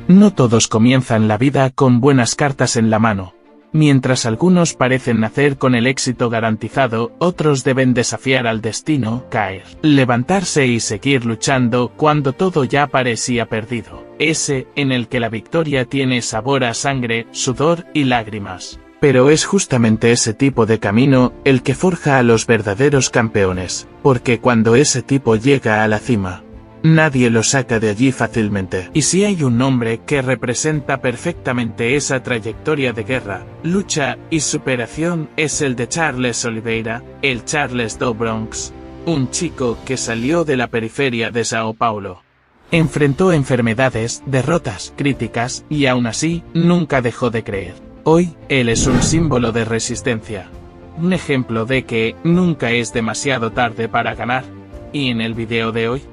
No todos comienzan la vida con buenas cartas en la mano. Mientras algunos parecen nacer con el éxito garantizado, otros deben desafiar al destino, caer, levantarse y seguir luchando cuando todo ya parecía perdido. Ese, en el que la victoria tiene sabor a sangre, sudor y lágrimas. Pero es justamente ese tipo de camino el que forja a los verdaderos campeones, porque cuando ese tipo llega a la cima, nadie lo saca de allí fácilmente. Y si hay un nombre que representa perfectamente esa trayectoria de guerra, lucha y superación, es el de Charles Oliveira, el Charles do Bronx, un chico que salió de la periferia de Sao Paulo. Enfrentó enfermedades, derrotas, críticas, y aún así, nunca dejó de creer. Hoy, él es un símbolo de resistencia. Un ejemplo de que nunca es demasiado tarde para ganar. Y en el video de hoy,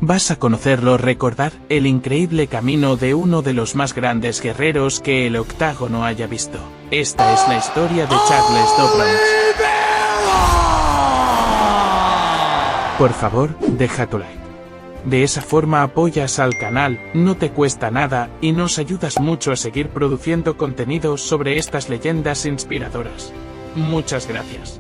vas a conocerlo, recordar el increíble camino de uno de los más grandes guerreros que el octágono haya visto. Esta es la historia de Charles do Bronx. Por favor, deja tu like. De esa forma apoyas al canal, no te cuesta nada, y nos ayudas mucho a seguir produciendo contenido sobre estas leyendas inspiradoras. Muchas gracias.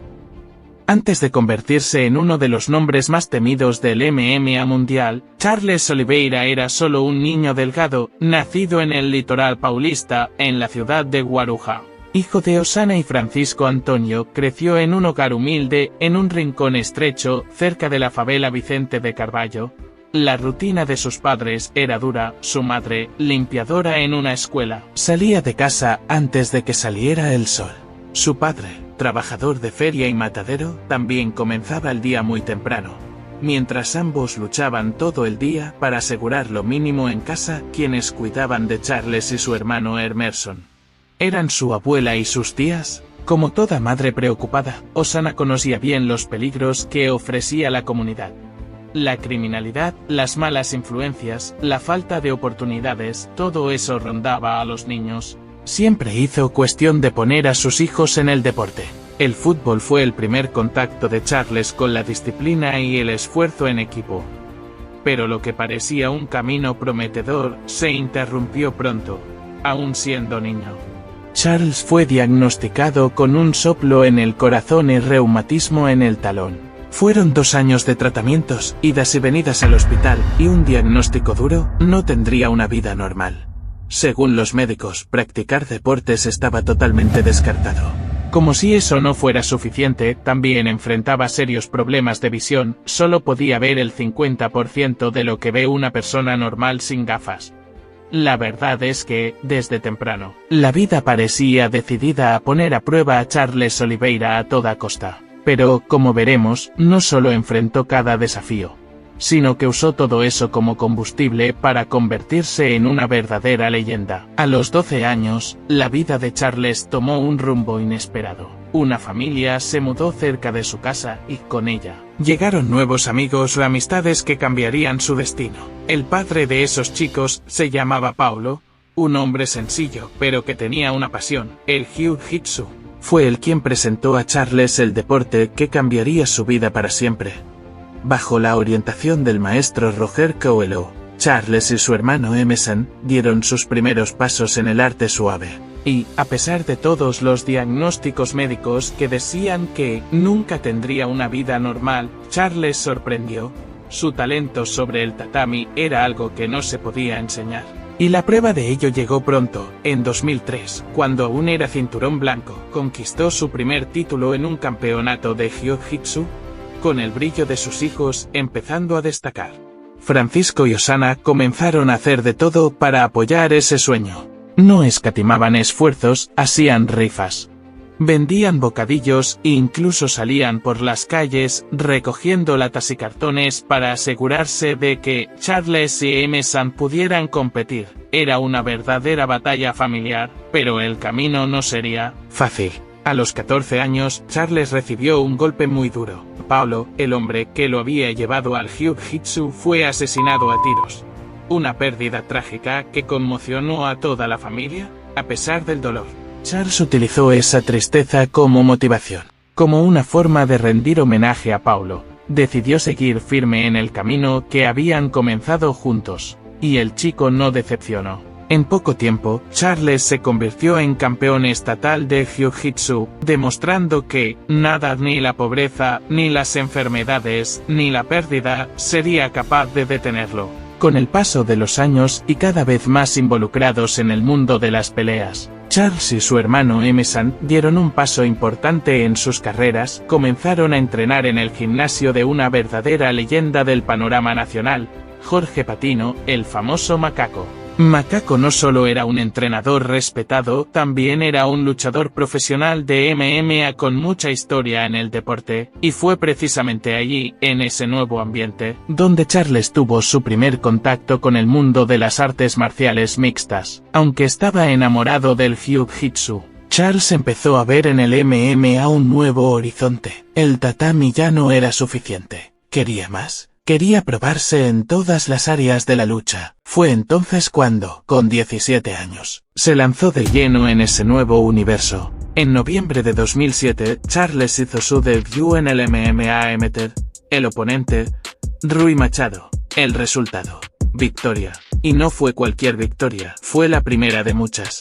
Antes de convertirse en uno de los nombres más temidos del MMA mundial, Charles Oliveira era solo un niño delgado, nacido en el litoral paulista, en la ciudad de Guarujá. Hijo de Osana y Francisco Antonio, creció en un hogar humilde, en un rincón estrecho, cerca de la favela Vicente de Carvalho. La rutina de sus padres era dura, su madre, limpiadora en una escuela, salía de casa antes de que saliera el sol. Su padre, trabajador de feria y matadero, también comenzaba el día muy temprano. Mientras ambos luchaban todo el día para asegurar lo mínimo en casa, quienes cuidaban de Charles y su hermano Emerson eran su abuela y sus tías. Como toda madre preocupada, Osana conocía bien los peligros que ofrecía la comunidad. La criminalidad, las malas influencias, la falta de oportunidades, todo eso rondaba a los niños. Siempre hizo cuestión de poner a sus hijos en el deporte. El fútbol fue el primer contacto de Charles con la disciplina y el esfuerzo en equipo. Pero lo que parecía un camino prometedor, se interrumpió pronto, aún siendo niño. Charles fue diagnosticado con un soplo en el corazón y reumatismo en el talón. Fueron 2 años de tratamientos, idas y venidas al hospital, y un diagnóstico duro: no tendría una vida normal. Según los médicos, practicar deportes estaba totalmente descartado. Como si eso no fuera suficiente, también enfrentaba serios problemas de visión, solo podía ver el 50% de lo que ve una persona normal sin gafas. La verdad es que, desde temprano, la vida parecía decidida a poner a prueba a Charles Oliveira a toda costa. Pero, como veremos, no solo enfrentó cada desafío, sino que usó todo eso como combustible para convertirse en una verdadera leyenda. A los 12 años, la vida de Charles tomó un rumbo inesperado. Una familia se mudó cerca de su casa, y con ella llegaron nuevos amigos o amistades que cambiarían su destino. El padre de esos chicos se llamaba Paulo, un hombre sencillo, pero que tenía una pasión: el jiu-jitsu. Fue él quien presentó a Charles el deporte que cambiaría su vida para siempre. Bajo la orientación del maestro Roger Coelho, Charles y su hermano Emerson dieron sus primeros pasos en el arte suave. Y, a pesar de todos los diagnósticos médicos que decían que nunca tendría una vida normal, Charles sorprendió. Su talento sobre el tatami era algo que no se podía enseñar. Y la prueba de ello llegó pronto. En 2003, cuando aún era cinturón blanco, conquistó su primer título en un campeonato de Jiu-Jitsu, con el brillo de sus hijos empezando a destacar. Francisco y Osana comenzaron a hacer de todo para apoyar ese sueño. No escatimaban esfuerzos, hacían rifas, vendían bocadillos e incluso salían por las calles recogiendo latas y cartones para asegurarse de que Charles y Emerson pudieran competir. Era una verdadera batalla familiar, pero el camino no sería fácil. A los 14 años, Charles recibió un golpe muy duro. Paulo, el hombre que lo había llevado al Jiu-Jitsu, fue asesinado a tiros. Una pérdida trágica que conmocionó a toda la familia, a pesar del dolor. Charles utilizó esa tristeza como motivación, como una forma de rendir homenaje a Paulo. Decidió seguir firme en el camino que habían comenzado juntos, y el chico no decepcionó. En poco tiempo, Charles se convirtió en campeón estatal de Jiu-Jitsu, demostrando que nada, ni la pobreza, ni las enfermedades, ni la pérdida, sería capaz de detenerlo. Con el paso de los años y cada vez más involucrados en el mundo de las peleas, Charles y su hermano Emerson dieron un paso importante en sus carreras, comenzaron a entrenar en el gimnasio de una verdadera leyenda del panorama nacional, Jorge Patino, el famoso Macaco. Macaco no solo era un entrenador respetado, también era un luchador profesional de MMA con mucha historia en el deporte, y fue precisamente allí, en ese nuevo ambiente, donde Charles tuvo su primer contacto con el mundo de las artes marciales mixtas. Aunque estaba enamorado del Jiu-Jitsu, Charles empezó a ver en el MMA un nuevo horizonte. El tatami ya no era suficiente. Quería más. Quería probarse en todas las áreas de la lucha. Fue entonces cuando, con 17 años, se lanzó de lleno en ese nuevo universo. En noviembre de 2007, Charles hizo su debut en el MMA Amateur. El oponente, Rui Machado. El resultado, victoria. Y no fue cualquier victoria, fue la primera de muchas.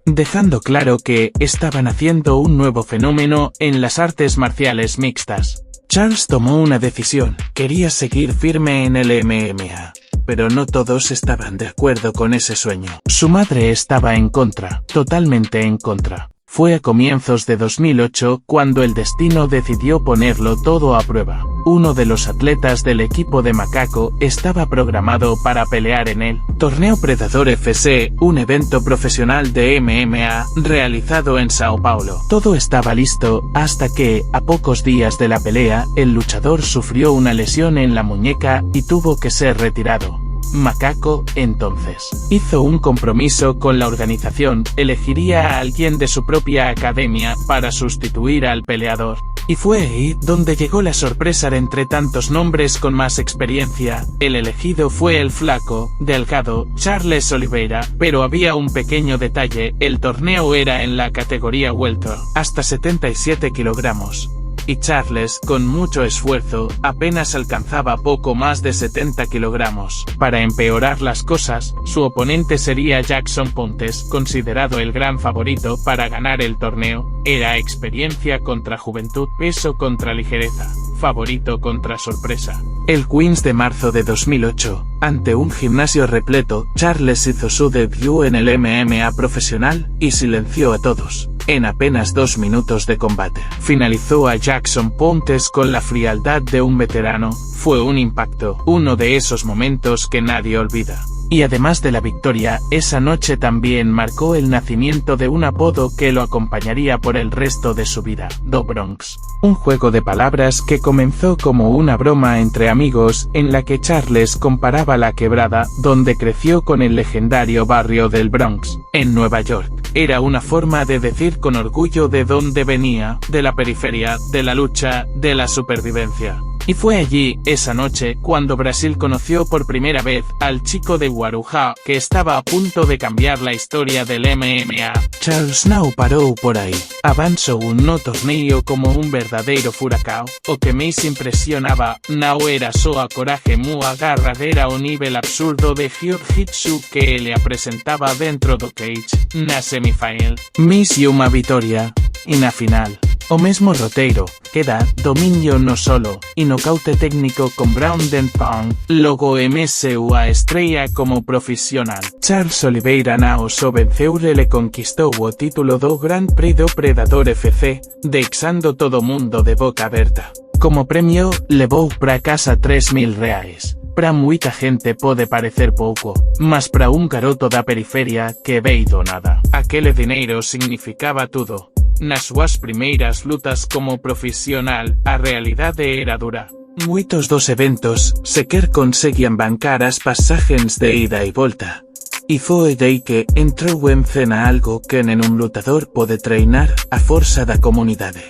Dejando claro que estaban haciendo un nuevo fenómeno en las artes marciales mixtas. Charles tomó una decisión, quería seguir firme en el MMA, pero no todos estaban de acuerdo con ese sueño. Su madre estaba en contra, totalmente en contra. Fue a comienzos de 2008 cuando el destino decidió ponerlo todo a prueba. Uno de los atletas del equipo de Macaco estaba programado para pelear en el Torneo Predador FC, un evento profesional de MMA realizado en Sao Paulo. Todo estaba listo hasta que, a pocos días de la pelea, el luchador sufrió una lesión en la muñeca y tuvo que ser retirado. Macaco, entonces, hizo un compromiso con la organización, elegiría a alguien de su propia academia para sustituir al peleador. Y fue ahí donde llegó la sorpresa de entre tantos nombres con más experiencia. El elegido fue el flaco, delgado, Charles Oliveira, pero había un pequeño detalle, el torneo era en la categoría welter, hasta 77 kilogramos. Y Charles, con mucho esfuerzo, apenas alcanzaba poco más de 70 kilogramos. Para empeorar las cosas, su oponente sería Jackson Pontes, considerado el gran favorito para ganar el torneo. Era experiencia contra juventud, peso contra ligereza, favorito contra sorpresa. El 15 de marzo de 2008, ante un gimnasio repleto, Charles hizo su debut en el MMA profesional, y silenció a todos. En apenas 2 minutos de combate, finalizó a Jackson Pontes con la frialdad de un veterano. Fue un impacto, uno de esos momentos que nadie olvida. Y además de la victoria, esa noche también marcó el nacimiento de un apodo que lo acompañaría por el resto de su vida, The Bronx. Un juego de palabras que comenzó como una broma entre amigos, en la que Charles comparaba la quebrada, donde creció con el legendario barrio del Bronx, en Nueva York. Era una forma de decir con orgullo de dónde venía, de la periferia, de la lucha, de la supervivencia. Y fue allí, esa noche, cuando Brasil conoció por primera vez al chico de Guarujá, que estaba a punto de cambiar la historia del MMA. Charles não parou por aí. Avanzó no torneo como un verdadero furacão. O que mais impresionaba, não era só a coraje a garradera o nivel absurdo de Jiu-Jitsu que ele apresentaba dentro do cage, na semifinal. Mas uma vitória, e na final. O mesmo roteiro, que dá dominio no solo, y nocaute técnico con ground and pound, logo MSU a estrella como profesional. Charles Oliveira não só venceu ele conquistou o título do Grand Prix do Predador FC, deixando todo mundo de boca aberta. Como premio, levou pra casa R$3.000. Pra muita gente pode parecer pouco, mas pra un garoto da periferia que veio do nada, aquele dinheiro significaba tudo. Nas súas primeiras lutas como profesional, a realidade era dura. Muitos dos eventos sequer conseguían bancar as pasagens de ida e volta. E foi daí que entrou en cena algo que en un lutador pode treinar, a forza da comunidade.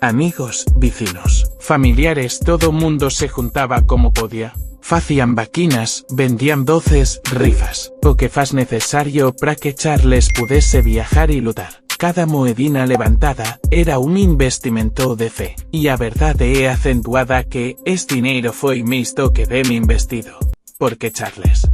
Amigos, vecinos, familiares, todo mundo se juntaba como podía. Facían vaquinas, vendían doces, rifas, o que faz necesario para que Charles pudese viajar e lutar. Cada moedina levantada era un investimento de fe, e a verdade é acentuada que este dinheiro foi misto que ben investido. Porque Charles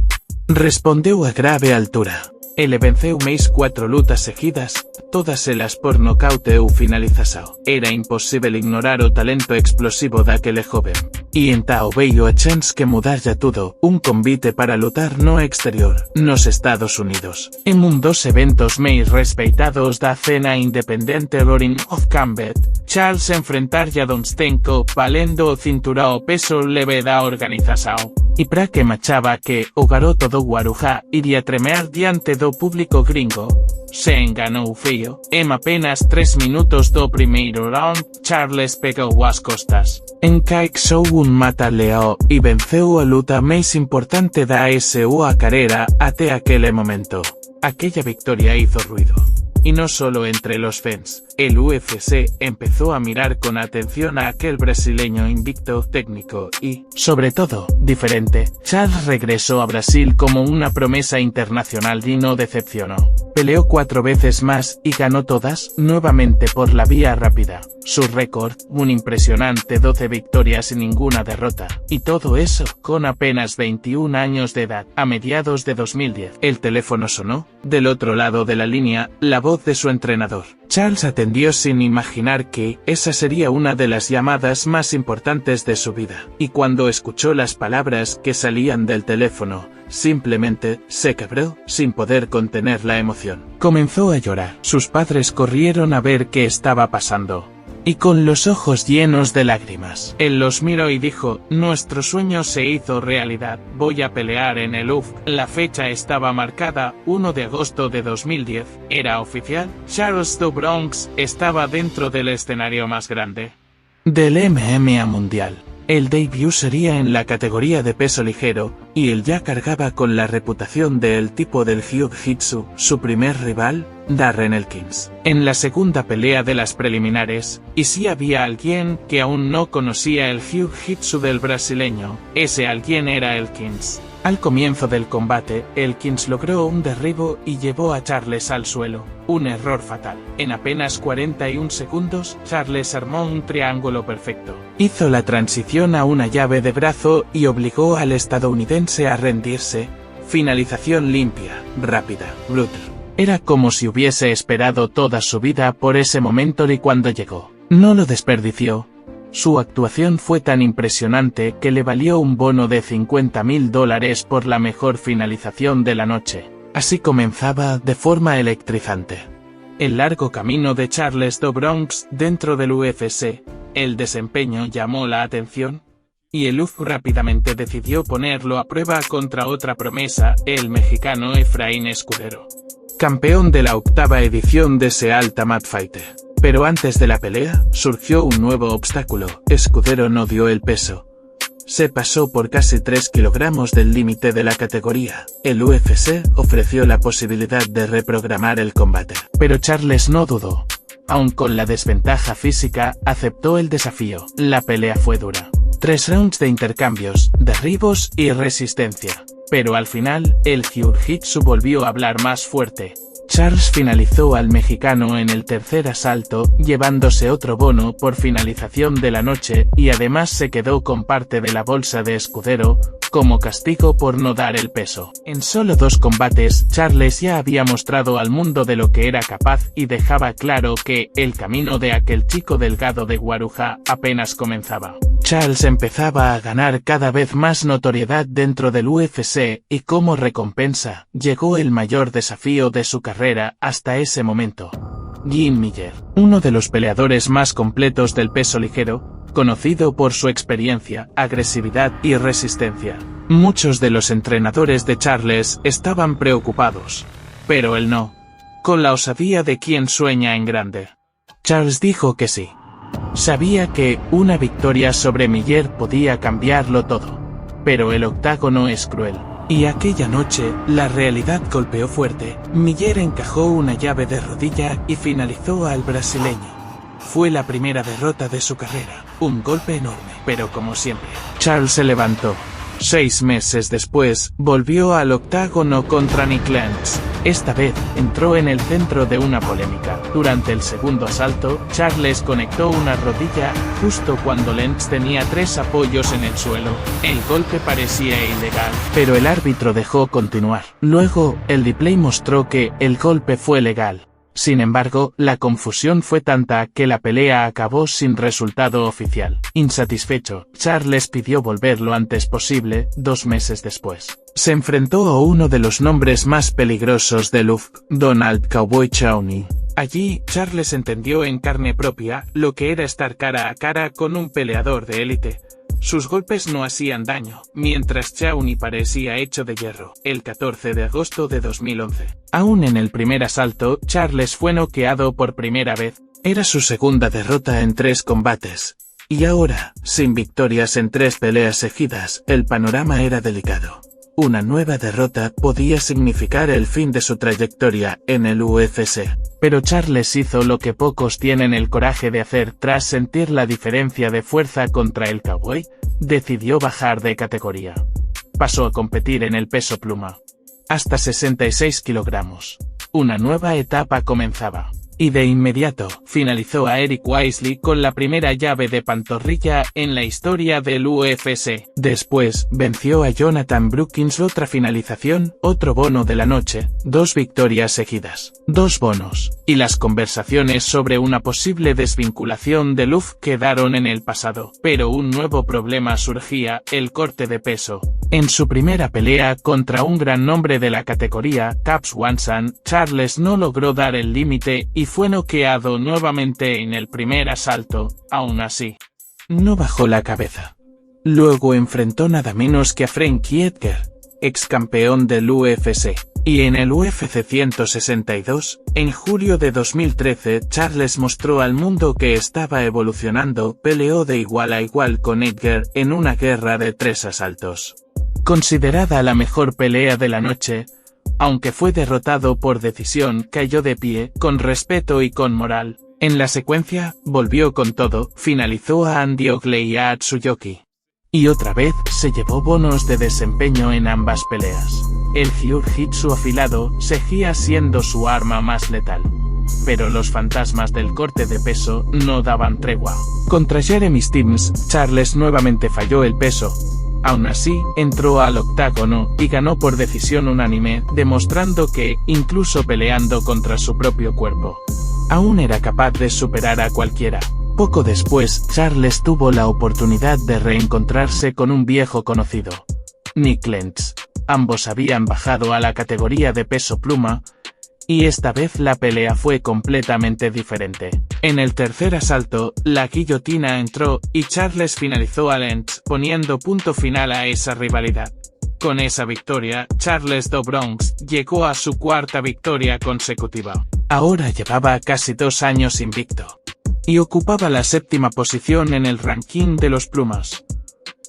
respondeu a grave altura. Ele venceu mais 4 lutas seguidas, todas elas por nocaute ou finalización. Era imposible ignorar o talento explosivo daquele joven. E entao veio a chance que mudarlla tudo, un convite para lutar no exterior, nos Estados Unidos. En un dos eventos máis respeitados da cena independente Ring of Combat, Charles enfrentarlla a Don Stenko valendo o cinturao peso leve da organización. E pra que machaba que o garoto do Guarujá iría tremear diante do público gringo, se enganou feio. En apenas 3 minutos do primeiro round, Charles pegou as costas, encaixou un mata-leão e venceu a luta máis importante da súa carreira até aquele momento. Aquella victoria hizo ruido. Y no solo entre los fans, el UFC empezó a mirar con atención a aquel brasileño invicto, técnico y, sobre todo, diferente. Charles regresó a Brasil como una promesa internacional y no decepcionó. Peleó 4 veces más y ganó todas, nuevamente por la vía rápida. Su récord, un impresionante 12 victorias y ninguna derrota. Y todo eso, con apenas 21 años de edad. A mediados de 2010, el teléfono sonó. Del otro lado de la línea, la voz de su entrenador. Charles atendió sin imaginar que esa sería una de las llamadas más importantes de su vida. Y cuando escuchó las palabras que salían del teléfono, simplemente se quebró, sin poder contener la emoción. Comenzó a llorar. Sus padres corrieron a ver qué estaba pasando. Y con los ojos llenos de lágrimas, él los miró y dijo: nuestro sueño se hizo realidad, voy a pelear en el UFC. La fecha estaba marcada, 1 de agosto de 2010, era oficial. Charles do Bronx estaba dentro del escenario más grande del MMA mundial. El debut sería en la categoría de peso ligero, y él ya cargaba con la reputación de el tipo del Jiu-Jitsu. Su primer rival, Darren Elkins, en la segunda pelea de las preliminares, y si había alguien que aún no conocía el Jiu-Jitsu del brasileño, ese alguien era Elkins. Al comienzo del combate, Elkins logró un derribo y llevó a Charles al suelo, un error fatal. En apenas 41 segundos, Charles armó un triángulo perfecto. Hizo la transición a una llave de brazo y obligó al estadounidense a rendirse. Finalización limpia, rápida, brutal. Era como si hubiese esperado toda su vida por ese momento y cuando llegó, no lo desperdició. Su actuación fue tan impresionante que le valió un bono de $50,000 por la mejor finalización de la noche. Así comenzaba de forma electrizante el largo camino de Charles do Bronx dentro del UFC. El desempeño llamó la atención, y el UFC rápidamente decidió ponerlo a prueba contra otra promesa, el mexicano Efraín Escudero, campeón de la 8ª edición de ese Ultimate Fighter. Pero antes de la pelea, surgió un nuevo obstáculo. Escudero no dio el peso. Se pasó por casi 3 kilogramos del límite de la categoría. El UFC ofreció la posibilidad de reprogramar el combate. Pero Charles no dudó. Aun con la desventaja física, aceptó el desafío. La pelea fue dura. 3 rounds de intercambios, derribos y resistencia. Pero al final, el Jiu-Jitsu volvió a hablar más fuerte. Charles finalizó al mexicano en el tercer asalto, llevándose otro bono por finalización de la noche, y además se quedó con parte de la bolsa de Escudero, como castigo por no dar el peso. En solo 2 combates, Charles ya había mostrado al mundo de lo que era capaz y dejaba claro que el camino de aquel chico delgado de Guarujá apenas comenzaba. Charles empezaba a ganar cada vez más notoriedad dentro del UFC, y como recompensa, llegó el mayor desafío de su carrera hasta ese momento. Jim Miller, uno de los peleadores más completos del peso ligero, conocido por su experiencia, agresividad y resistencia. Muchos de los entrenadores de Charles estaban preocupados, pero él no. Con la osadía de quien sueña en grande, Charles dijo que sí. Sabía que una victoria sobre Miller podía cambiarlo todo. Pero el octágono es cruel. Y aquella noche, la realidad golpeó fuerte. Miller encajó una llave de rodilla y finalizó al brasileño. Fue la primera derrota de su carrera. Un golpe enorme, pero como siempre, Charles se levantó. 6 meses después, volvió al octágono contra Nick Lentz. Esta vez, entró en el centro de una polémica. Durante el segundo asalto, Charles conectó una rodilla, justo cuando Lentz tenía 3 apoyos en el suelo. El golpe parecía ilegal, pero el árbitro dejó continuar. Luego, el replay mostró que el golpe fue legal. Sin embargo, la confusión fue tanta que la pelea acabó sin resultado oficial. Insatisfecho, Charles pidió volver lo antes posible. 2 meses después, se enfrentó a uno de los nombres más peligrosos del UFC, Donald Cowboy Cerrone. Allí, Charles entendió en carne propia lo que era estar cara a cara con un peleador de élite. Sus golpes no hacían daño, mientras Cerrone parecía hecho de hierro. El 14 de agosto de 2011. Aún en el primer asalto, Charles fue noqueado por primera vez. Era su segunda derrota en 3 combates. Y ahora, sin victorias en 3 peleas seguidas, el panorama era delicado. Una nueva derrota podía significar el fin de su trayectoria en el UFC. Pero Charles hizo lo que pocos tienen el coraje de hacer tras sentir la diferencia de fuerza contra el Cowboy. Decidió bajar de categoría. Pasó a competir en el peso pluma. Hasta 66 kilogramos. Una nueva etapa comenzaba. Y de inmediato, finalizó a Eric Wisely con la primera llave de pantorrilla en la historia del UFC. Después, venció a Jonathan Brookins. Otra finalización, otro bono de la noche, 2 victorias seguidas. 2 bonos. Y las conversaciones sobre una posible desvinculación del UFC quedaron en el pasado. Pero un nuevo problema surgía, el corte de peso. En su primera pelea contra un gran nombre de la categoría, Cub Swanson, Charles no logró dar el límite y fue noqueado nuevamente en el primer asalto. Aún así, no bajó la cabeza. Luego enfrentó nada menos que a Frankie Edgar, ex campeón del UFC. Y en el UFC 162, en julio de 2013, Charles mostró al mundo que estaba evolucionando. Peleó de igual a igual con Edgar en una guerra de 3 asaltos. Considerada la mejor pelea de la noche, aunque fue derrotado por decisión, cayó de pie, con respeto y con moral. En la secuencia, volvió con todo, finalizó a Andy Ogley y a Atsuyoki. Y otra vez, se llevó bonos de desempeño en ambas peleas. El jiu-jitsu afilado seguía siendo su arma más letal. Pero los fantasmas del corte de peso no daban tregua. Contra Jeremy Stephens, Charles nuevamente falló el peso. Aún así, entró al octágono y ganó por decisión unánime, demostrando que, incluso peleando contra su propio cuerpo, aún era capaz de superar a cualquiera. Poco después, Charles tuvo la oportunidad de reencontrarse con un viejo conocido, Nick Lentz. Ambos habían bajado a la categoría de peso pluma, y esta vez la pelea fue completamente diferente. En el tercer asalto, la guillotina entró, y Charles finalizó a Lentz, poniendo punto final a esa rivalidad. Con esa victoria, Charles do Bronx llegó a su 4ª victoria consecutiva. Ahora llevaba casi 2 años invicto. Y ocupaba la 7ª posición en el ranking de los plumas.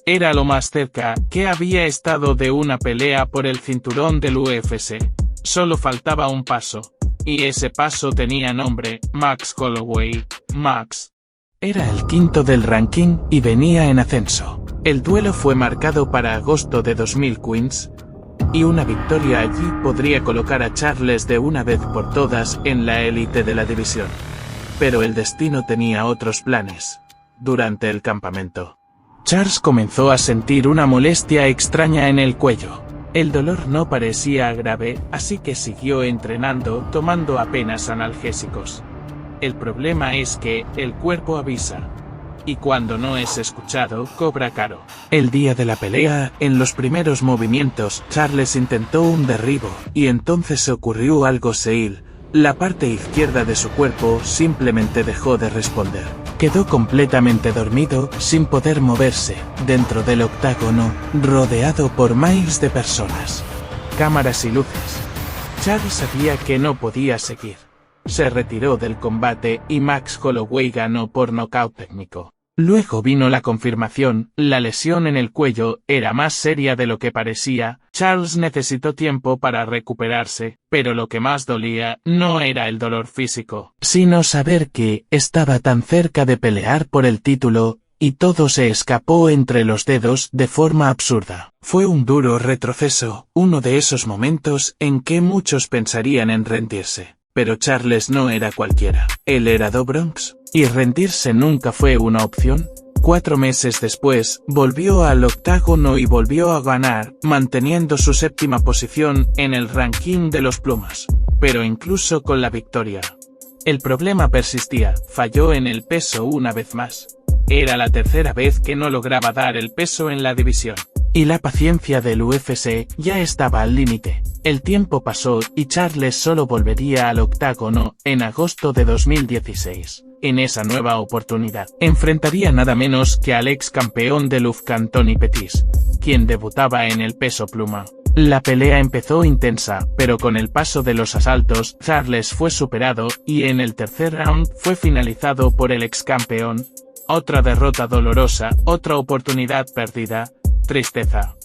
Era lo más cerca que había estado de una pelea por el cinturón del UFC. Solo faltaba un paso. Y ese paso tenía nombre, Max Holloway. Max era el 5º del ranking y venía en ascenso. El duelo fue marcado para agosto de 2015, y una victoria allí podría colocar a Charles de una vez por todas en la élite de la división. Pero el destino tenía otros planes. Durante el campamento, Charles comenzó a sentir una molestia extraña en el cuello. El dolor no parecía grave, así que siguió entrenando, tomando apenas analgésicos. El problema es que el cuerpo avisa. Y cuando no es escuchado, cobra caro. El día de la pelea, en los primeros movimientos, Charles intentó un derribo, y entonces ocurrió algo seil. La parte izquierda de su cuerpo simplemente dejó de responder. Quedó completamente dormido, sin poder moverse, dentro del octágono, rodeado por miles de personas, cámaras y luces. Charles sabía que no podía seguir. Se retiró del combate y Max Holloway ganó por nocaut técnico. Luego vino la confirmación, la lesión en el cuello era más seria de lo que parecía. Charles necesitó tiempo para recuperarse, pero lo que más dolía no era el dolor físico, sino saber que estaba tan cerca de pelear por el título. y todo se escapó entre los dedos de forma absurda. Fue un duro retroceso, uno de esos momentos en que muchos pensarían en rendirse. Pero Charles no era cualquiera. Él era Do Bronx, y rendirse nunca fue una opción. 4 meses después, volvió al octágono y volvió a ganar, manteniendo su 7ª posición en el ranking de los plumas. Pero incluso con la victoria, el problema persistía, falló en el peso una vez más. Era la 3ª vez que no lograba dar el peso en la división. Y la paciencia del UFC ya estaba al límite. El tiempo pasó y Charles solo volvería al octágono en agosto de 2016. En esa nueva oportunidad, enfrentaría nada menos que al ex campeón de UFC Tony Pettis, quien debutaba en el peso pluma. La pelea empezó intensa, pero con el paso de los asaltos, Charles fue superado, y en el tercer round fue finalizado por el ex campeón. Otra derrota dolorosa, otra oportunidad perdida. Tristeza.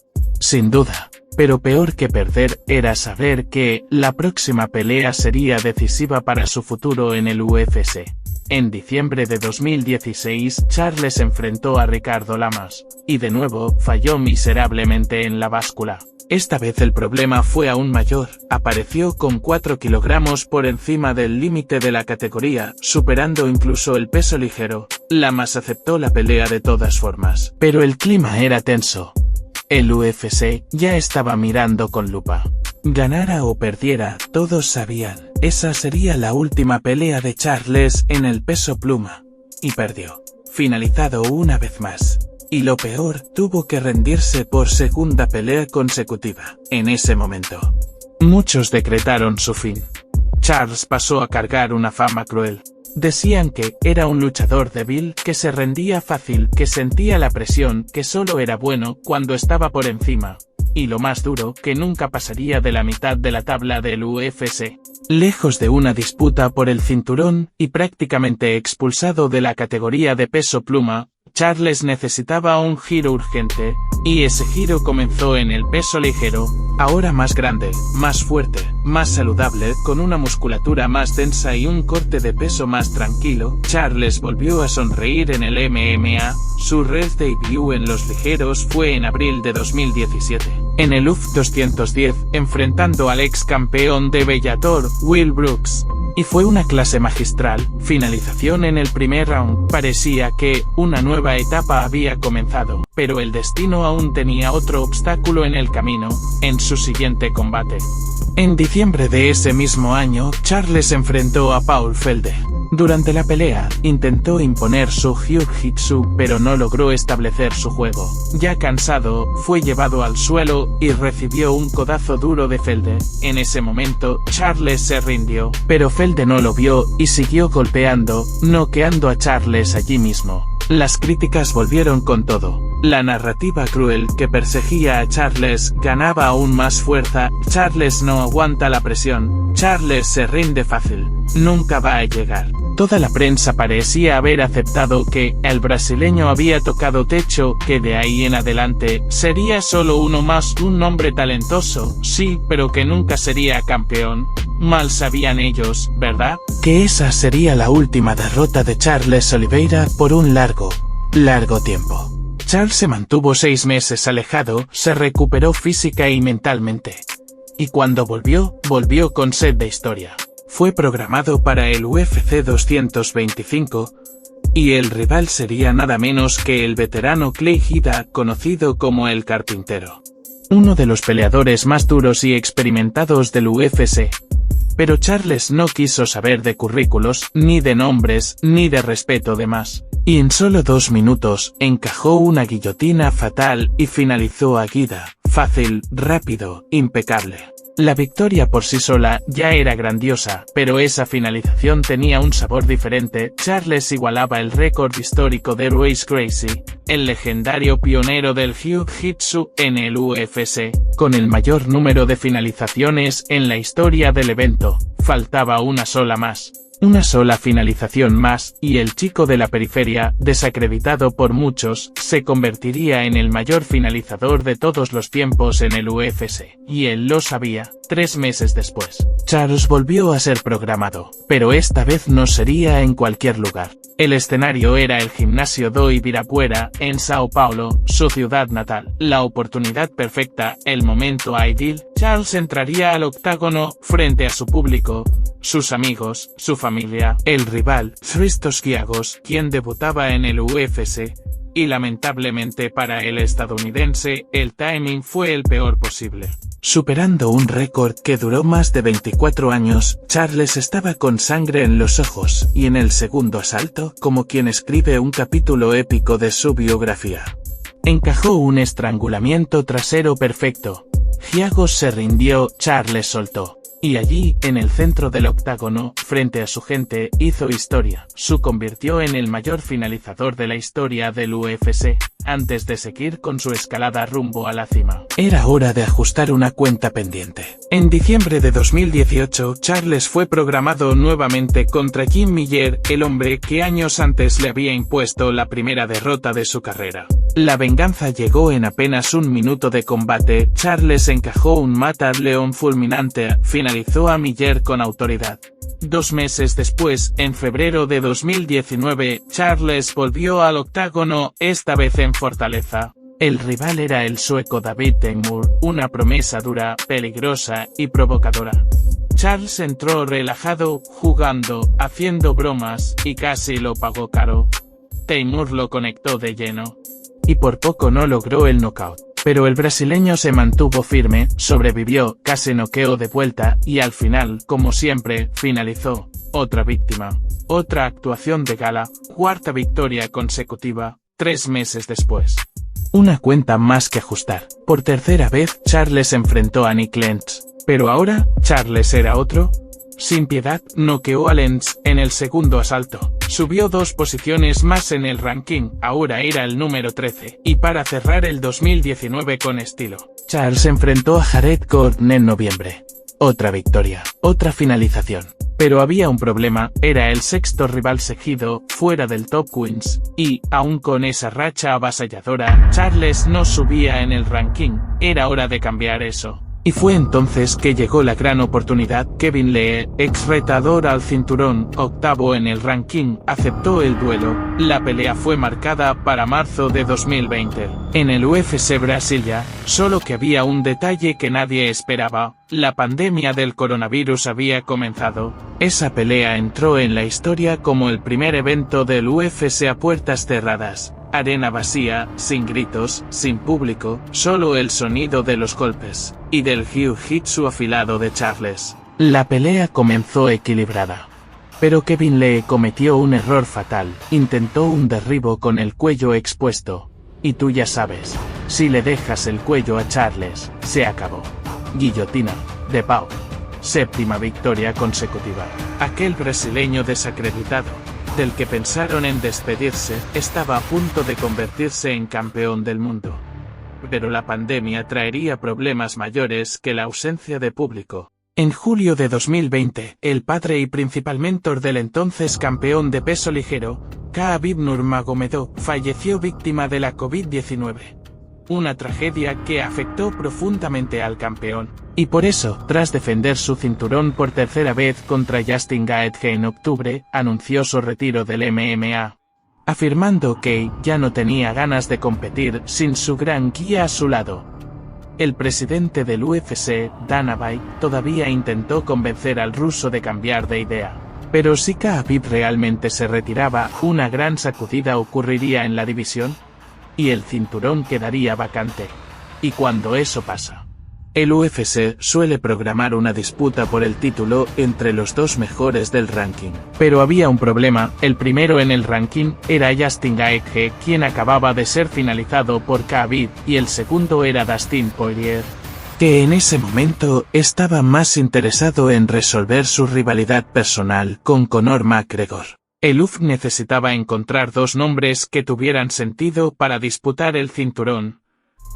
Sin duda. Pero peor que perder era saber que la próxima pelea sería decisiva para su futuro en el UFC. En diciembre de 2016, Charles enfrentó a Ricardo Lamas, y de nuevo falló miserablemente en la báscula. Esta vez el problema fue aún mayor, apareció con 4 kilogramos por encima del límite de la categoría, superando incluso el peso ligero. Lamas aceptó la pelea de todas formas, pero el clima era tenso. El UFC ya estaba mirando con lupa. Ganara o perdiera, todos sabían, esa sería la última pelea de Charles en el peso pluma. Y perdió. Finalizado una vez más. Y lo peor, tuvo que rendirse por 2ª pelea consecutiva. En ese momento, muchos decretaron su fin. Charles pasó a cargar una fama cruel. Decían que era un luchador débil, que se rendía fácil, que sentía la presión, que solo era bueno cuando estaba por encima. Y lo más duro, que nunca pasaría de la mitad de la tabla del UFC. Lejos de una disputa por el cinturón, y prácticamente expulsado de la categoría de peso pluma, Charles necesitaba un giro urgente, y ese giro comenzó en el peso ligero, ahora más grande, más fuerte, más saludable, con una musculatura más densa y un corte de peso más tranquilo. Charles volvió a sonreír en el MMA, su red debut en los ligeros fue en abril de 2017, en el UFC 210, enfrentando al ex campeón de Bellator, Will Brooks. Y fue una clase magistral, finalización en el primer round. Parecía que una nueva etapa había comenzado, pero el destino aún tenía otro obstáculo en el camino, en su siguiente combate. En diciembre de ese mismo año, Charles enfrentó a Paul Felde. Durante la pelea, intentó imponer su jiu-jitsu, pero no logró establecer su juego. Ya cansado, fue llevado al suelo y recibió un codazo duro de Felde. En ese momento, Charles se rindió, pero Felde no lo vio y siguió golpeando, noqueando a Charles allí mismo. Las críticas volvieron con todo. La narrativa cruel que perseguía a Charles ganaba aún más fuerza. Charles no aguanta la presión. Charles se rinde fácil. Nunca va a llegar. Toda la prensa parecía haber aceptado que el brasileño había tocado techo, que de ahí en adelante sería solo uno más, un hombre talentoso, sí, pero que nunca sería campeón. Mal sabían ellos, ¿verdad?, que esa sería la última derrota de Charles Oliveira por un largo tiempo. Charles se mantuvo 6 meses alejado, se recuperó física y mentalmente. Y cuando volvió con sed de historia. Fue programado para el UFC 225, y el rival sería nada menos que el veterano Clay Guida, conocido como el Carpintero. Uno de los peleadores más duros y experimentados del UFC. Pero Charles no quiso saber de currículos, ni de nombres, ni de respeto de más. Y en solo 2 minutos, encajó una guillotina fatal y finalizó a Guida. Fácil, rápido, impecable. La victoria por sí sola ya era grandiosa, pero esa finalización tenía un sabor diferente. Charles igualaba el récord histórico de Royce Gracie, el legendario pionero del Jiu-Jitsu en el UFC, con el mayor número de finalizaciones en la historia del evento. Faltaba una sola más. Una sola finalización más, y el chico de la periferia, desacreditado por muchos, se convertiría en el mayor finalizador de todos los tiempos en el UFC. Y él lo sabía. 3 meses después, Charles volvió a ser programado, pero esta vez no sería en cualquier lugar. El escenario era el Gimnasio do Ibirapuera, en Sao Paulo, su ciudad natal. La oportunidad perfecta, el momento ideal. Charles entraría al octágono, frente a su público, sus amigos, su familia, el rival, Christos Giagos, quien debutaba en el UFC. Y lamentablemente para el estadounidense, el timing fue el peor posible. Superando un récord que duró más de 24 años, Charles estaba con sangre en los ojos, y en el segundo asalto, como quien escribe un capítulo épico de su biografía. Encajó un estrangulamiento trasero perfecto. Giagos se rindió, Charles soltó. Y allí, en el centro del octágono, frente a su gente, hizo historia. Se convirtió en el mayor finalizador de la historia del UFC, antes de seguir con su escalada rumbo a la cima. Era hora de ajustar una cuenta pendiente. En diciembre de 2018, Charles fue programado nuevamente contra Jim Miller, el hombre que años antes le había impuesto la primera derrota de su carrera. La venganza llegó en apenas un minuto de combate. Charles encajó un mata-león fulminante, finalizó a Miller con autoridad. 2 meses después, en febrero de 2019, Charles volvió al octágono, esta vez en Fortaleza. El rival era el sueco David Teymur, una promesa dura, peligrosa y provocadora. Charles entró relajado, jugando, haciendo bromas, y casi lo pagó caro. Teymur lo conectó de lleno. Y por poco no logró el knockout. Pero el brasileño se mantuvo firme, sobrevivió, casi noqueó de vuelta, y al final, como siempre, finalizó. Otra víctima. Otra actuación de gala, 4ª victoria consecutiva, 3 meses después. Una cuenta más que ajustar. Por tercera vez, Charles enfrentó a Nick Lentz. Pero ahora, ¿Charles era otro? Sin piedad, noqueó a Lentz en el segundo asalto. Subió 2 posiciones más en el ranking, ahora era el número 13. Y para cerrar el 2019 con estilo, Charles enfrentó a Jared Gordon en noviembre. Otra victoria, otra finalización. Pero había un problema, era el 6º rival seguido, fuera del top wins, y, aún con esa racha avasalladora, Charles no subía en el ranking, era hora de cambiar eso. Y fue entonces que llegó la gran oportunidad. Kevin Lee, ex retador al cinturón, 8º en el ranking, aceptó el duelo. La pelea fue marcada para marzo de 2020, en el UFC Brasilia, solo que había un detalle que nadie esperaba. La pandemia del coronavirus había comenzado. Esa pelea entró en la historia como el primer evento del UFC a puertas cerradas. Arena vacía, sin gritos, sin público, solo el sonido de los golpes, y del jiu-jitsu afilado de Charles. La pelea comenzó equilibrada. Pero Kevin Lee cometió un error fatal, intentó un derribo con el cuello expuesto. Y tú ya sabes, si le dejas el cuello a Charles, se acabó. Guillotina, de Pau. 7ª victoria consecutiva. Aquel brasileño desacreditado, del que pensaron en despedirse, estaba a punto de convertirse en campeón del mundo. Pero la pandemia traería problemas mayores que la ausencia de público. En julio de 2020, el padre y principal mentor del entonces campeón de peso ligero, Khabib Nurmagomedov, falleció víctima de la COVID-19. Una tragedia que afectó profundamente al campeón. Y por eso, tras defender su cinturón por tercera vez contra Justin Gaethje en octubre, anunció su retiro del MMA. Afirmando que ya no tenía ganas de competir sin su gran guía a su lado. El presidente del UFC, Dana White, todavía intentó convencer al ruso de cambiar de idea. Pero si Khabib realmente se retiraba, una gran sacudida ocurriría en la división. Y el cinturón quedaría vacante. Y cuando eso pasa, el UFC suele programar una disputa por el título entre los 2 mejores del ranking. Pero había un problema, el primero en el ranking era Justin Gaethje, quien acababa de ser finalizado por Khabib, y el segundo era Dustin Poirier, que en ese momento estaba más interesado en resolver su rivalidad personal con Conor McGregor. El UFC necesitaba encontrar 2 nombres que tuvieran sentido para disputar el cinturón.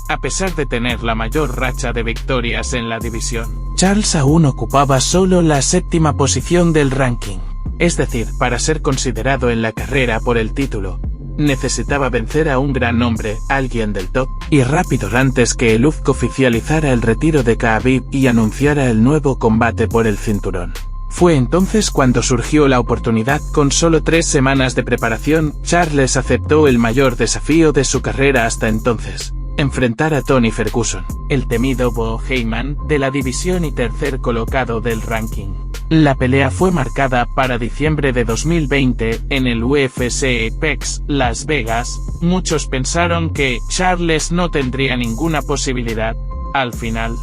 A pesar de tener la mayor racha de victorias en la división, Charles aún ocupaba solo la 7ª posición del ranking. Es decir, para ser considerado en la carrera por el título, necesitaba vencer a un gran nombre, alguien del top, y rápido antes que el UFC oficializara el retiro de Khabib y anunciara el nuevo combate por el cinturón. Fue entonces cuando surgió la oportunidad. Con solo 3 semanas de preparación, Charles aceptó el mayor desafío de su carrera hasta entonces: enfrentar a Tony Ferguson, el temido Bo Heyman de la división y tercer colocado del ranking. La pelea fue marcada para diciembre de 2020 en el UFC Apex, Las Vegas. Muchos pensaron que Charles no tendría ninguna posibilidad. Al final,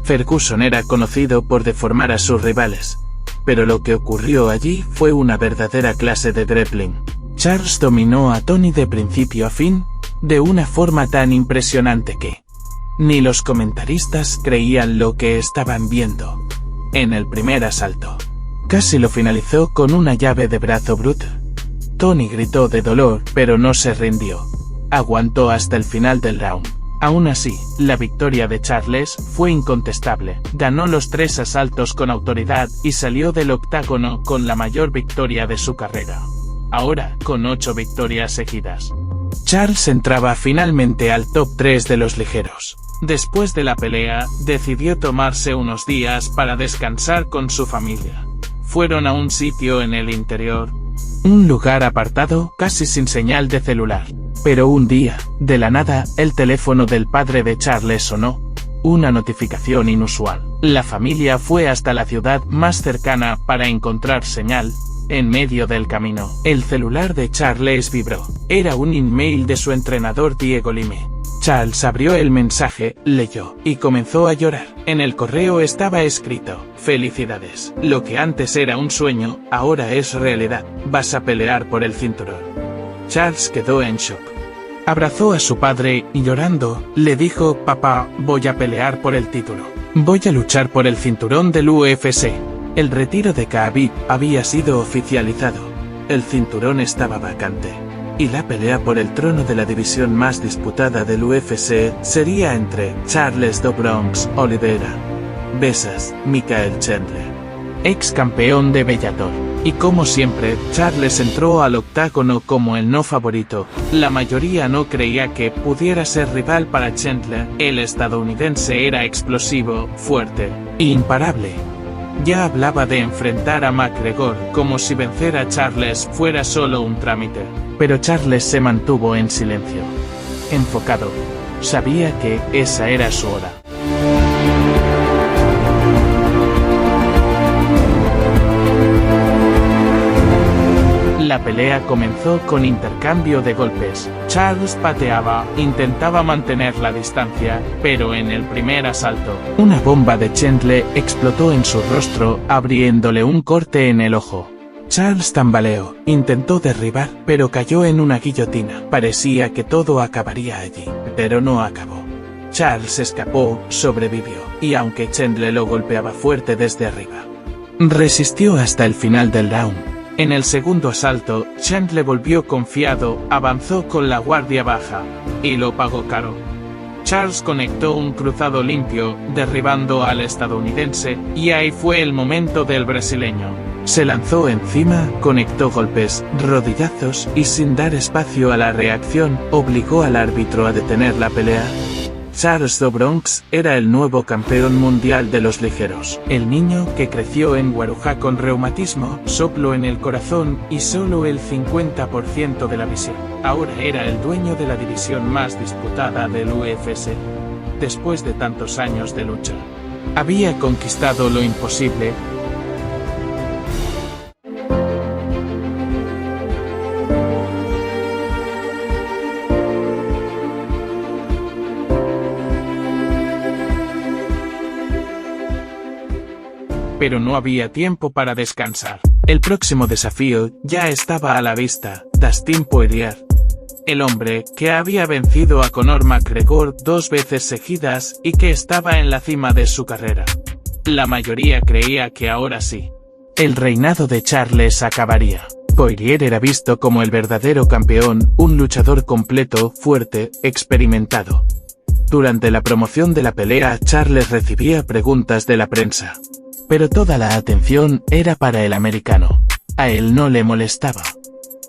Ferguson era conocido por deformar a sus rivales, pero lo que ocurrió allí fue una verdadera clase de grappling. Charles dominó a Tony de principio a fin, de una forma tan impresionante que ni los comentaristas creían lo que estaban viendo. En el primer asalto, casi lo finalizó con una llave de brazo bruta. Tony gritó de dolor, pero no se rindió. Aguantó hasta el final del round. Aún así, la victoria de Charles fue incontestable. Ganó los 3 asaltos con autoridad y salió del octágono con la mayor victoria de su carrera. Ahora, con 8 victorias seguidas, Charles entraba finalmente al top 3 de los ligeros. Después de la pelea, decidió tomarse unos días para descansar con su familia. Fueron a un sitio en el interior, un lugar apartado, casi sin señal de celular. Pero un día, de la nada, el teléfono del padre de Charles sonó. Una notificación inusual. La familia fue hasta la ciudad más cercana para encontrar señal. En medio del camino, el celular de Charles vibró. Era un email de su entrenador Diego Lime. Charles abrió el mensaje, leyó, y comenzó a llorar. En el correo estaba escrito: felicidades. Lo que antes era un sueño, ahora es realidad. Vas a pelear por el cinturón. Charles quedó en shock. Abrazó a su padre y llorando, le dijo: papá, voy a pelear por el título. Voy a luchar por el cinturón del UFC. El retiro de Khabib había sido oficializado. El cinturón estaba vacante. Y la pelea por el trono de la división más disputada del UFC sería entre Charles "The Bronx" Oliveira vs Michael Chandler, ex campeón de Bellator. Y como siempre, Charles entró al octágono como el no favorito. La mayoría no creía que pudiera ser rival para Chandler. El estadounidense era explosivo, fuerte e imparable. Ya hablaba de enfrentar a McGregor, como si vencer a Charles fuera solo un trámite. Pero Charles se mantuvo en silencio, enfocado. Sabía que esa era su hora. La pelea comenzó con intercambio de golpes. Charles pateaba, intentaba mantener la distancia, pero en el primer asalto, una bomba de Chandler explotó en su rostro, abriéndole un corte en el ojo. Charles tambaleó, intentó derribar, pero cayó en una guillotina. Parecía que todo acabaría allí, pero no acabó. Charles escapó, sobrevivió, y aunque Chandler lo golpeaba fuerte desde arriba, resistió hasta el final del round. En el segundo asalto, Chandler volvió confiado, avanzó con la guardia baja, y lo pagó caro. Charles conectó un cruzado limpio, derribando al estadounidense, y ahí fue el momento del brasileño. Se lanzó encima, conectó golpes, rodillazos, y sin dar espacio a la reacción, obligó al árbitro a detener la pelea. Charles "The Bronx" era el nuevo campeón mundial de los ligeros. El niño, que creció en Guarujá con reumatismo, soplo en el corazón y solo el 50% de la visión, ahora era el dueño de la división más disputada del UFC. Después de tantos años de lucha, había conquistado lo imposible. Pero no había tiempo para descansar. El próximo desafío ya estaba a la vista: Dustin Poirier. El hombre que había vencido a Conor McGregor 2 veces seguidas y que estaba en la cima de su carrera. La mayoría creía que ahora sí, el reinado de Charles acabaría. Poirier era visto como el verdadero campeón, un luchador completo, fuerte, experimentado. Durante la promoción de la pelea, Charles recibía preguntas de la prensa. Pero toda la atención era para el americano. A él no le molestaba.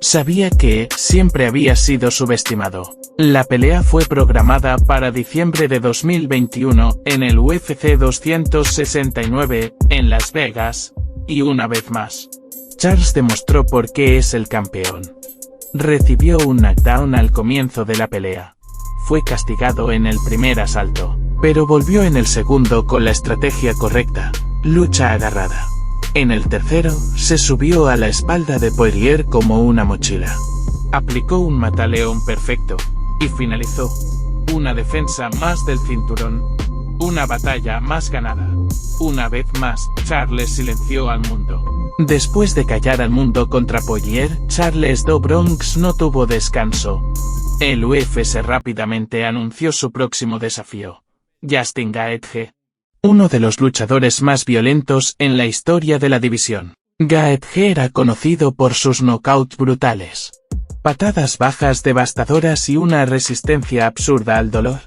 Sabía que siempre había sido subestimado. La pelea fue programada para diciembre de 2021 en el UFC 269, en Las Vegas, Y una vez más, Charles demostró por qué es el campeón. Recibió un knockdown al comienzo de la pelea. Fue castigado en el primer asalto, pero volvió en el segundo con la estrategia correcta, lucha agarrada. En el tercero, se subió a la espalda de Poirier como una mochila. Aplicó un mataleón perfecto, y finalizó. Una defensa más del cinturón. Una batalla más ganada. Una vez más, Charles silenció al mundo. Después de callar al mundo contra Poirier, Charles do Bronx no tuvo descanso. El UFC rápidamente anunció su próximo desafío. Justin Gaethje. Uno de los luchadores más violentos en la historia de la división. Gaethje era conocido por sus knockouts brutales, patadas bajas devastadoras y una resistencia absurda al dolor.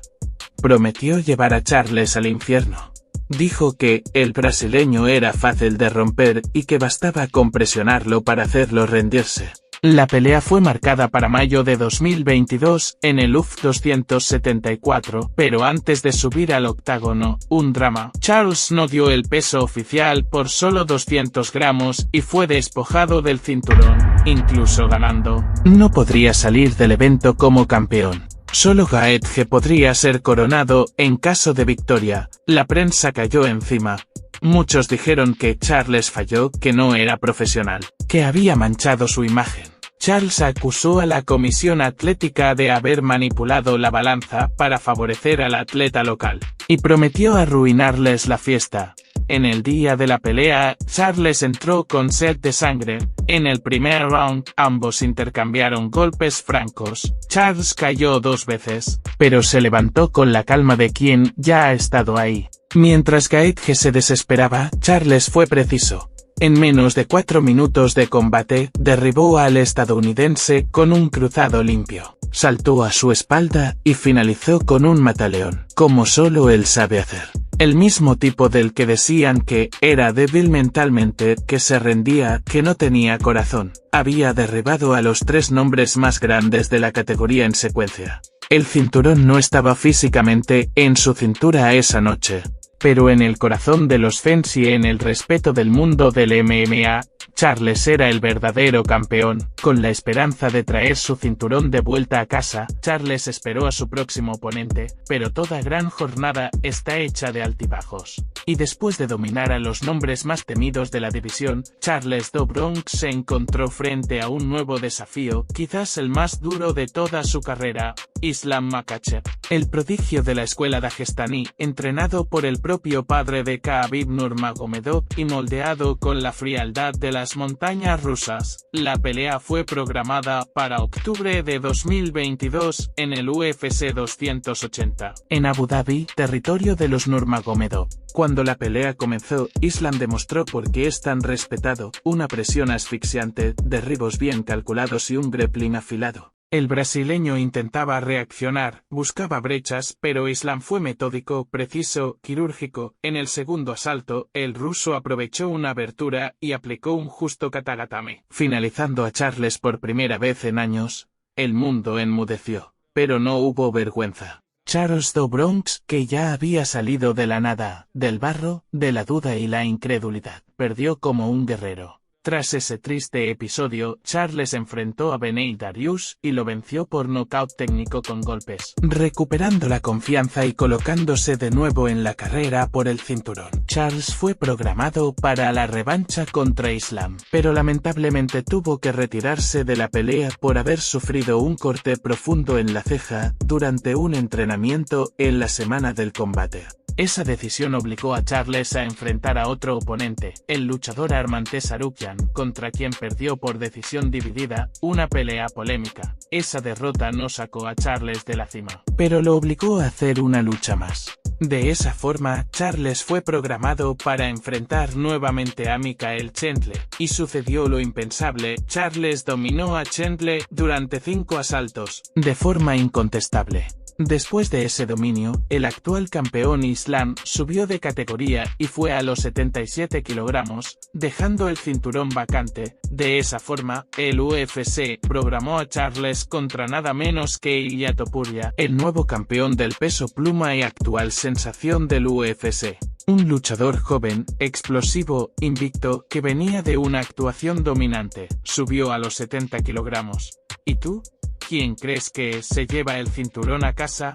Prometió llevar a Charles al infierno. Dijo que el brasileño era fácil de romper y que bastaba con presionarlo para hacerlo rendirse. La pelea fue marcada para mayo de 2022 en el UFC 274, pero antes de subir al octágono, un drama. Charles no dio el peso oficial por solo 200 gramos y fue despojado del cinturón, incluso ganando. No podría salir del evento como campeón. Solo Gaethje podría ser coronado en caso de victoria. La prensa cayó encima. Muchos dijeron que Charles falló, que no era profesional, que había manchado su imagen. Charles acusó a la Comisión Atlética de haber manipulado la balanza para favorecer al atleta local, y prometió arruinarles la fiesta. En el día de la pelea, Charles entró con sed de sangre. En el primer round, ambos intercambiaron golpes francos. Charles cayó 2 veces, pero se levantó con la calma de quien ya ha estado ahí. Mientras Gaethje se desesperaba, Charles fue preciso. En menos de 4 minutos de combate, derribó al estadounidense con un cruzado limpio. Saltó a su espalda y finalizó con un mataleón, como solo él sabe hacer. El mismo tipo del que decían que era débil mentalmente, que se rendía, que no tenía corazón. Había derribado a los 3 nombres más grandes de la categoría en secuencia. El cinturón no estaba físicamente en su cintura esa noche, pero en el corazón de los fans y en el respeto del mundo del MMA, Charles era el verdadero campeón. Con la esperanza de traer su cinturón de vuelta a casa, Charles esperó a su próximo oponente, pero toda gran jornada está hecha de altibajos. Y después de dominar a los nombres más temidos de la división, Charles do Bronx se encontró frente a un nuevo desafío, quizás el más duro de toda su carrera: Islam Makhachev. El prodigio de la escuela dagestaní, entrenado por el propio padre de Khabib Nurmagomedov y moldeado con la frialdad de las montañas rusas. La pelea fue programada para octubre de 2022 en el UFC 280, en Abu Dhabi, territorio de los Nurmagomedov. Cuando la pelea comenzó, Islam demostró por qué es tan respetado: una presión asfixiante, derribos bien calculados y un grappling afilado. El brasileño intentaba reaccionar, buscaba brechas, pero Islam fue metódico, preciso, quirúrgico. En el segundo asalto, el ruso aprovechó una abertura y aplicó un justo katagatame, finalizando a Charles por primera vez en años. El mundo enmudeció, pero no hubo vergüenza. Charles do Bronx, que ya había salido de la nada, del barro, de la duda y la incredulidad, perdió como un guerrero. Tras ese triste episodio, Charles enfrentó a Beneil Dariush y lo venció por nocaut técnico con golpes, recuperando la confianza y colocándose de nuevo en la carrera por el cinturón. Charles fue programado para la revancha contra Islam, pero lamentablemente tuvo que retirarse de la pelea por haber sufrido un corte profundo en la ceja durante un entrenamiento en la semana del combate. Esa decisión obligó a Charles a enfrentar a otro oponente, el luchador Armanté Sarukian, contra quien perdió por decisión dividida, una pelea polémica. Esa derrota no sacó a Charles de la cima, pero lo obligó a hacer una lucha más. De esa forma, Charles fue programado para enfrentar nuevamente a Michael Chandler, y sucedió lo impensable: Charles dominó a Chandler durante 5 asaltos, de forma incontestable. Después de ese dominio, el actual campeón Islam subió de categoría y fue a los 77 kilogramos, dejando el cinturón vacante. De esa forma, el UFC programó a Charles contra nada menos que Ilia Topuria, el nuevo campeón del peso pluma y actual sensación del UFC. Un luchador joven, explosivo, invicto, que venía de una actuación dominante, subió a los 70 kilogramos. ¿Y tú? ¿Quién crees que se lleva el cinturón a casa?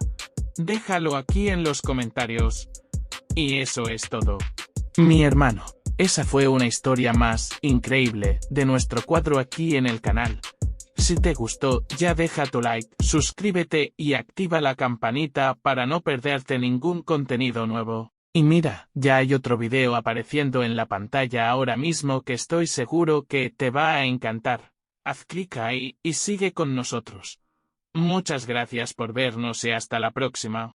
Déjalo aquí en los comentarios. Y eso es todo. Mi hermano, esa fue una historia más increíble de nuestro cuadro aquí en el canal. Si te gustó, ya deja tu like, suscríbete y activa la campanita para no perderte ningún contenido nuevo. Y mira, ya hay otro video apareciendo en la pantalla ahora mismo que estoy seguro que te va a encantar. Haz clic ahí y sigue con nosotros. Muchas gracias por vernos y hasta la próxima.